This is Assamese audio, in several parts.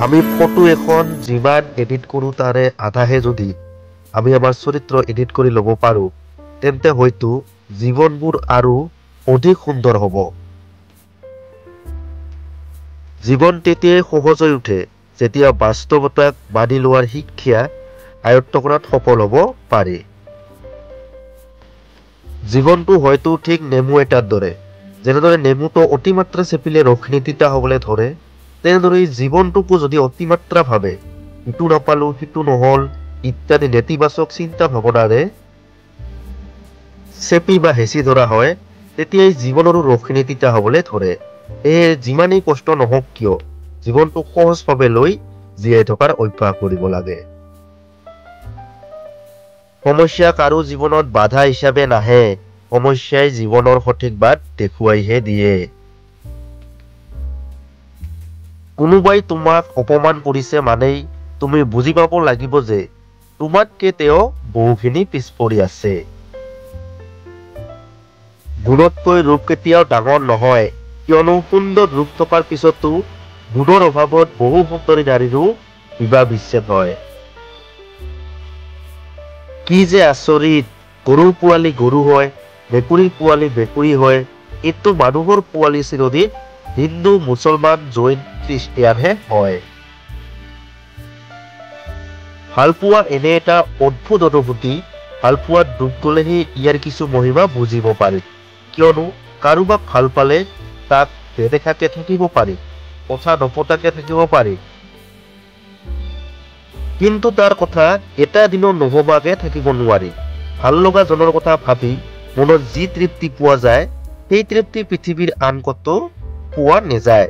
আমি ফটো এখন যিমান এডিট কৰো তাৰে আধাহে যদি আমি আমাৰ চৰিত্ৰ এডিট কৰি ল'ব পাৰো তেন্তে হয়তো জীৱনবোৰ আৰু অধিক সুন্দৰ হ'ব। জীৱন তেতিয়াই সহজ হৈ উঠে যেতিয়া বাস্তৱতাক মানি লোৱাৰ শিক্ষা আয়ত্ত কৰাত সফল হ'ব পাৰি। জীৱনটো হয়তো ঠিক নেমু এটাৰ দৰে, যেনেদৰে নেমুটো অতিমাত্ৰা চেপিলে ৰসখিনি তিতা হ'বলৈ ধৰে, তেনেদৰে জীৱনটোকো যদি অতিমাত্ৰা ভাবে ইটো নাপালো সিটো নহল ইত্যাদি নেতিবাচক চিন্তা ভাৱনাৰে চেপি বা হেঁচি ধৰা হয়, তেতিয়াই জীৱনৰো ৰসখিনি তিতা হ'বলৈ ধৰে। সেয়ে যিমানেই কষ্ট নহওক কিয় জীৱনটোক সহজভাৱে লৈ জীয়াই থকাৰ অভ্যাস কৰিব লাগে। সমস্যা কাৰো জীৱনত বাধা হিচাপে নাহে, সমস্যাই জীৱনৰ সঠিক বাট দেখুৱাইহে দিয়ে। কোনোবাই তোমাক অপমান কৰিছে মানেই তুমি বুজি পাব লাগিব যে তোমাতকে তেওঁ বহুখিনি পিছ পৰি আছে। গুণতকৈ ৰূপ কেতিয়াও ডাঙৰ নহয়, কিয়নো সুন্দৰ ৰূপ থকাৰ পিছতো গুণৰ অভাৱত বহু সুন্দৰী নাৰীৰো বিবাহ বিচ্ছেদ হয়। কি যে আচৰিত, গৰুৰ পোৱালি গৰু হয়, মেকুৰীৰ পোৱালি মেকুৰী হয়, কিন্তু মানুহৰ পোৱালি চিৰদিন হিন্দু মুছলমান জৈন খ্ৰীষ্টিয়ানহে হয়। ভালপোৱা এনে এটা অদ্ভুত অনুভূতি, ভালপোৱাত ডুব গলেহে ইয়াৰ কিছু মহিমা বুজিব পাৰি। কিয়নো কাৰোবাক ভাল পালে তাক নেদেখাকে থাকিব পাৰি, কথা নপতাকে থাকিব পাৰি, কিন্তু তাৰ কথা এটা দিনো নভবাকে থাকিব নোৱাৰি। ভাল লগা জনৰ কথা ভাবি মনত যি তৃপ্তি পোৱা যায় সেই তৃপ্তি পৃথিৱীৰ আন কতো পোৱা নাযায়।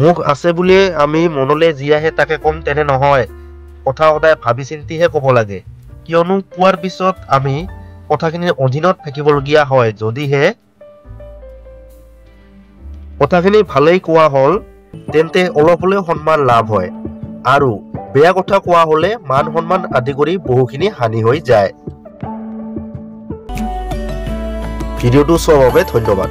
মুখ আছে বুলিয়ে আমি মনলৈ যি আহে তাকে কম তেনে নহয়, কথা সদায় ভাবি চিন্তিহে কব লাগে। কিয়নো কোৱাৰ পিছত আমি কথাখিনিৰ অধীনত থাকিবলগীয়া হয়। যদিহে কথাখিনি ভালেই কোৱা হল তেন্তে অলপ হলেও সন্মান লাভ হয়, আৰু বেয়া কথা কোৱা হলে মান সন্মান আদি কৰি বহুখিনি হানি হৈ যায়। ভিডিঅ'টো চোৱাৰ বাবে ধন্যবাদ।